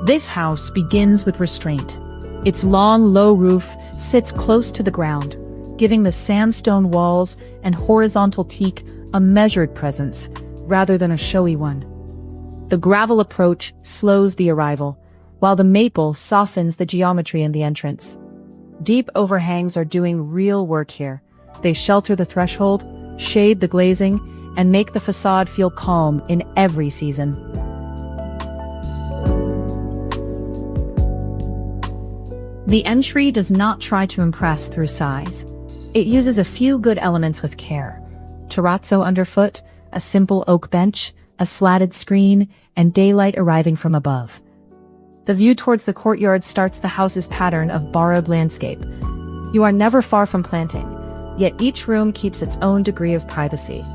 This house begins with restraint. Its long, low roof sits close to the ground, giving the sandstone walls and horizontal teak a measured presence, rather than a showy one. The gravel approach slows the arrival, while the maple softens the geometry in the entrance. Deep overhangs are doing real work here. They shelter the threshold, shade the glazing, and make the facade feel calm in every season. The entry does not try to impress through size. It uses a few good elements with care. Terrazzo underfoot, a simple oak bench, a slatted screen, and daylight arriving from above. The view towards the courtyard starts the house's pattern of borrowed landscape. You are never far from planting, yet each room keeps its own degree of privacy.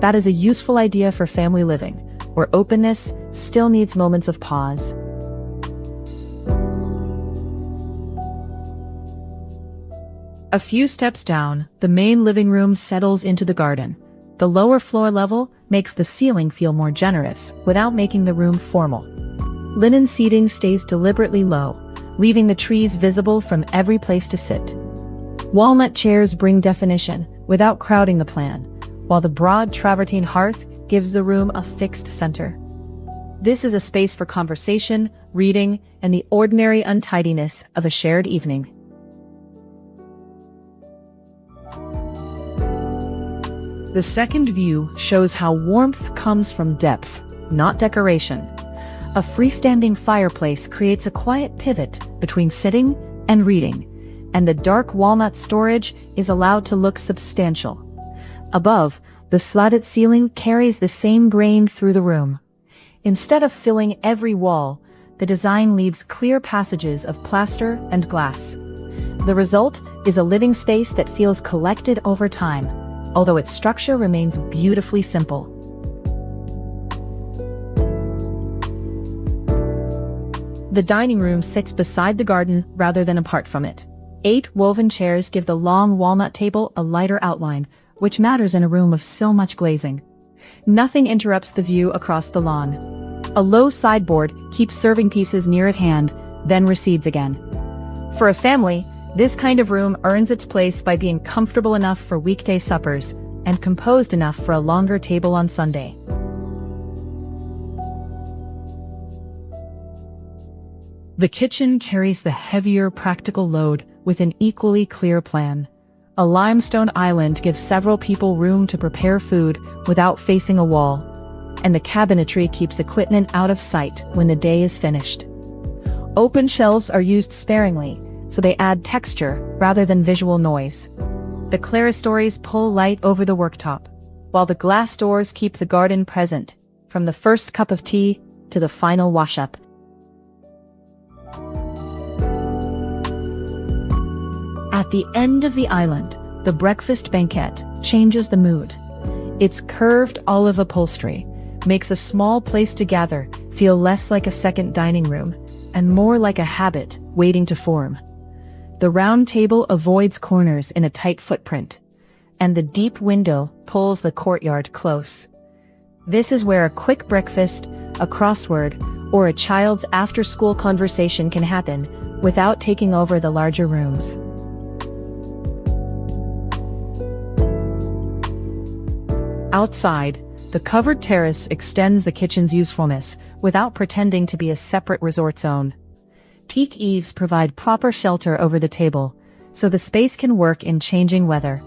That is a useful idea for family living, where openness still needs moments of pause. A few steps down, the main living room settles into the garden. The lower floor level makes the ceiling feel more generous without making the room formal. Linen seating stays deliberately low, leaving the trees visible from every place to sit. Walnut chairs bring definition without crowding the plan, while the broad travertine hearth gives the room a fixed center. This is a space for conversation, reading, and the ordinary untidiness of a shared evening. The second view shows how warmth comes from depth, not decoration. A freestanding fireplace creates a quiet pivot between sitting and reading, and the dark walnut storage is allowed to look substantial. Above, the slatted ceiling carries the same grain through the room. Instead of filling every wall, the design leaves clear passages of plaster and glass. The result is a living space that feels collected over time, although its structure remains beautifully simple. The dining room sits beside the garden rather than apart from it. 8 woven chairs give the long walnut table a lighter outline, which matters in a room of so much glazing. Nothing interrupts the view across the lawn. A low sideboard keeps serving pieces near at hand, then recedes again. For a family, this kind of room earns its place by being comfortable enough for weekday suppers and composed enough for a longer table on Sunday. The kitchen carries the heavier practical load with an equally clear plan. A limestone island gives several people room to prepare food without facing a wall, and the cabinetry keeps equipment out of sight when the day is finished. Open shelves are used sparingly, so they add texture rather than visual noise. The clerestories pull light over the worktop, while the glass doors keep the garden present, from the first cup of tea to the final wash-up. At the end of the island, the breakfast banquette changes the mood. Its curved olive upholstery makes a small place to gather feel less like a second dining room and more like a habit waiting to form. The round table avoids corners in a tight footprint, and the deep window pulls the courtyard close. This is where a quick breakfast, a crossword, or a child's after-school conversation can happen without taking over the larger rooms. Outside, the covered terrace extends the kitchen's usefulness without pretending to be a separate resort zone. Teak eaves provide proper shelter over the table, so the space can work in changing weather.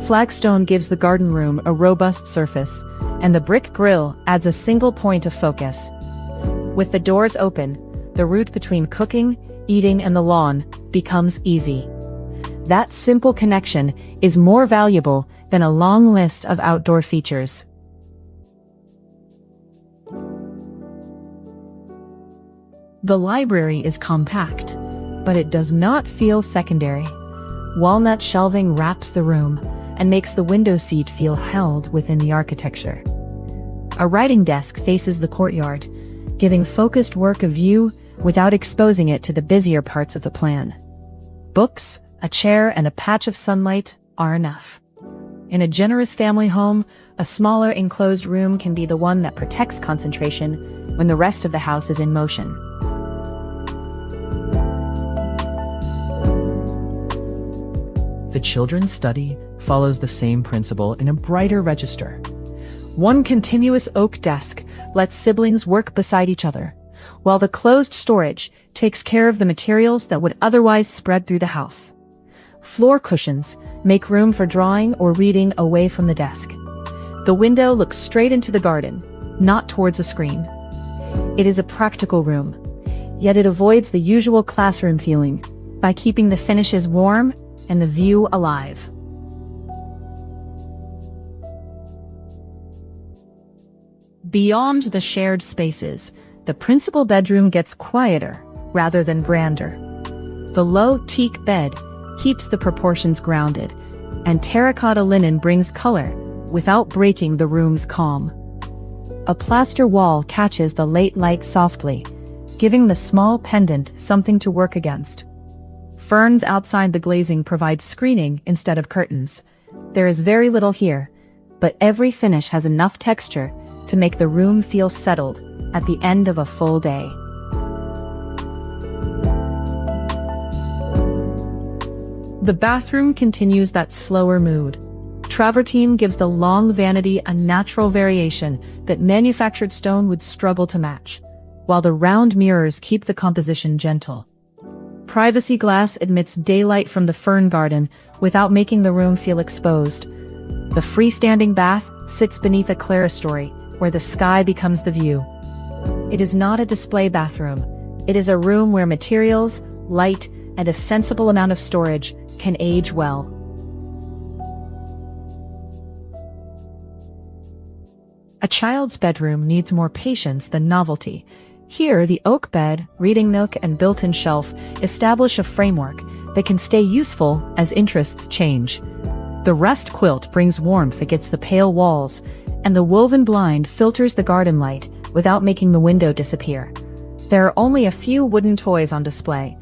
Flagstone gives the garden room a robust surface, and the brick grille adds a single point of focus. With the doors open, the route between cooking, eating, and the lawn becomes easy. That simple connection is more valuable than a long list of outdoor features. The library is compact, but it does not feel secondary. Walnut shelving wraps the room and makes the window seat feel held within the architecture. A writing desk faces the courtyard, giving focused work a view without exposing it to the busier parts of the plan. Books, a chair, and a patch of sunlight are enough. In a generous family home, a smaller enclosed room can be the one that protects concentration when the rest of the house is in motion. The children's study follows the same principle in a brighter register. One continuous oak desk lets siblings work beside each other, while the closed storage takes care of the materials that would otherwise spread through the house. Floor cushions make room for drawing or reading away from the desk. The window looks straight into the garden, not towards a screen. It is a practical room, yet it avoids the usual classroom feeling by keeping the finishes warm and the view alive. Beyond the shared spaces, the principal bedroom gets quieter rather than grander. The low teak bed keeps the proportions grounded, and terracotta linen brings color without breaking the room's calm. A plaster wall catches the late light softly, giving the small pendant something to work against. Ferns outside the glazing provide screening instead of curtains. There is very little here, but every finish has enough texture to make the room feel settled at the end of a full day. The bathroom continues that slower mood. Travertine gives the long vanity a natural variation that manufactured stone would struggle to match, while the round mirrors keep the composition gentle. Privacy glass admits daylight from the fern garden without making the room feel exposed. The freestanding bath sits beneath a clerestory, where the sky becomes the view. It is not a display bathroom. It is a room where materials, light, and a sensible amount of storage can age well. A child's bedroom needs more patience than novelty. Here, the oak bed, reading nook, and built-in shelf establish a framework that can stay useful as interests change. The rest quilt brings warmth against the pale walls, and the woven blind filters the garden light without making the window disappear. There are only a few wooden toys on display.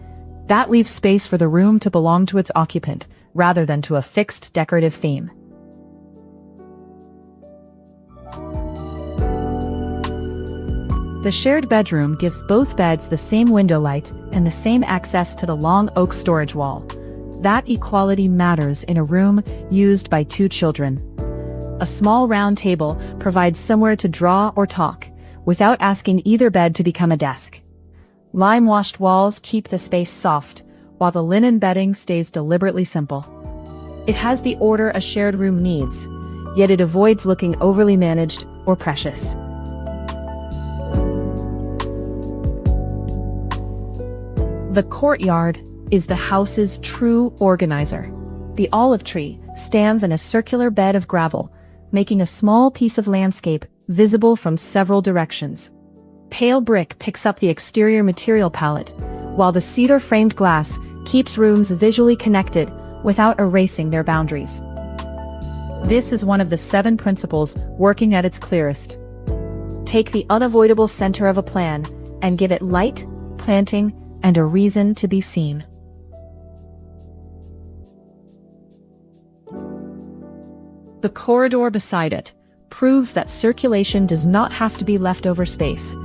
That leaves space for the room to belong to its occupant, rather than to a fixed decorative theme. The shared bedroom gives both beds the same window light and the same access to the long oak storage wall. That equality matters in a room used by two children. A small round table provides somewhere to draw or talk, without asking either bed to become a desk. Lime-washed walls keep the space soft, while the linen bedding stays deliberately simple. It has the order a shared room needs, yet it avoids looking overly managed or precious. The courtyard is the house's true organizer. The olive tree stands in a circular bed of gravel, making a small piece of landscape visible from several directions. Pale brick picks up the exterior material palette, while the cedar-framed glass keeps rooms visually connected without erasing their boundaries. This is one of the 7 principles working at its clearest. Take the unavoidable center of a plan and give it light, planting, and a reason to be seen. The corridor beside it proves that circulation does not have to be leftover space.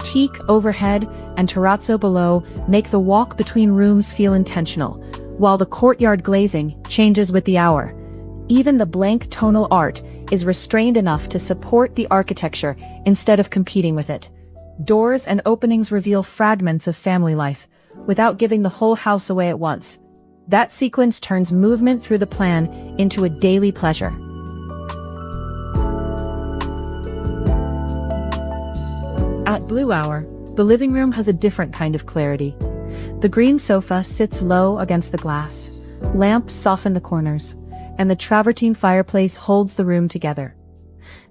Teak overhead and terrazzo below make the walk between rooms feel intentional, while the courtyard glazing changes with the hour. Even the blank tonal art is restrained enough to support the architecture instead of competing with it. Doors and openings reveal fragments of family life, without giving the whole house away at once. That sequence turns movement through the plan into a daily pleasure. At Blue Hour, the living room has a different kind of clarity. The green sofa sits low against the glass, lamps soften the corners, and the travertine fireplace holds the room together.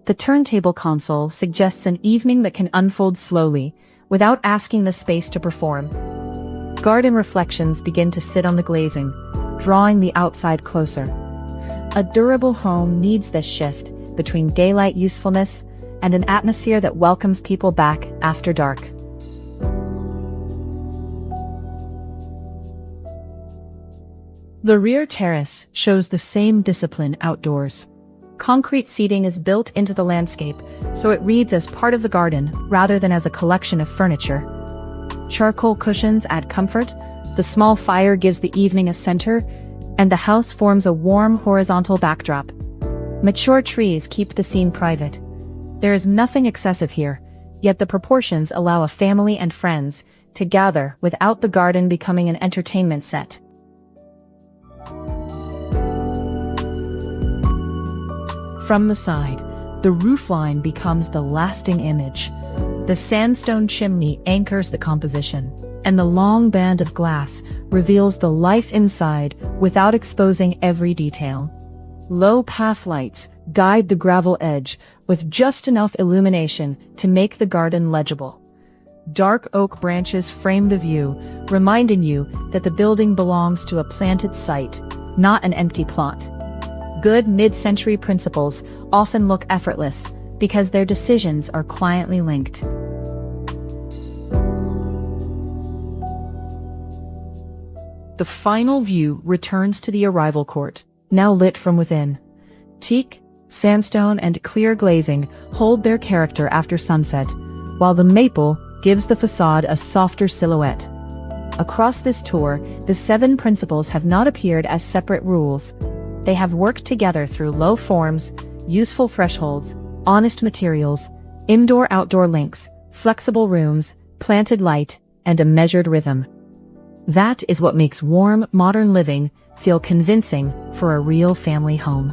The turntable console suggests an evening that can unfold slowly, without asking the space to perform. Garden reflections begin to sit on the glazing, drawing the outside closer. A durable home needs this shift between daylight usefulness and an atmosphere that welcomes people back after dark. The rear terrace shows the same discipline outdoors. Concrete seating is built into the landscape, so it reads as part of the garden rather than as a collection of furniture. Charcoal cushions add comfort, the small fire gives the evening a center, and the house forms a warm horizontal backdrop. Mature trees keep the scene private. There is nothing excessive here, yet the proportions allow a family and friends to gather without the garden becoming an entertainment set. From the side, the roofline becomes the lasting image. The sandstone chimney anchors the composition, and the long band of glass reveals the life inside without exposing every detail. Low path lights guide the gravel edge with just enough illumination to make the garden legible. Dark oak branches frame the view, reminding you that the building belongs to a planted site, not an empty plot. Good mid-century principles often look effortless because their decisions are quietly linked. The final view returns to the arrival court, now lit from within. Teak, sandstone, and clear glazing hold their character after sunset, while the maple gives the facade a softer silhouette. Across this tour, the 7 principles have not appeared as separate rules. They have worked together through low forms, useful thresholds, honest materials, indoor-outdoor links, flexible rooms, planted light, and a measured rhythm. That is what makes warm, modern living feel convincing for a real family home.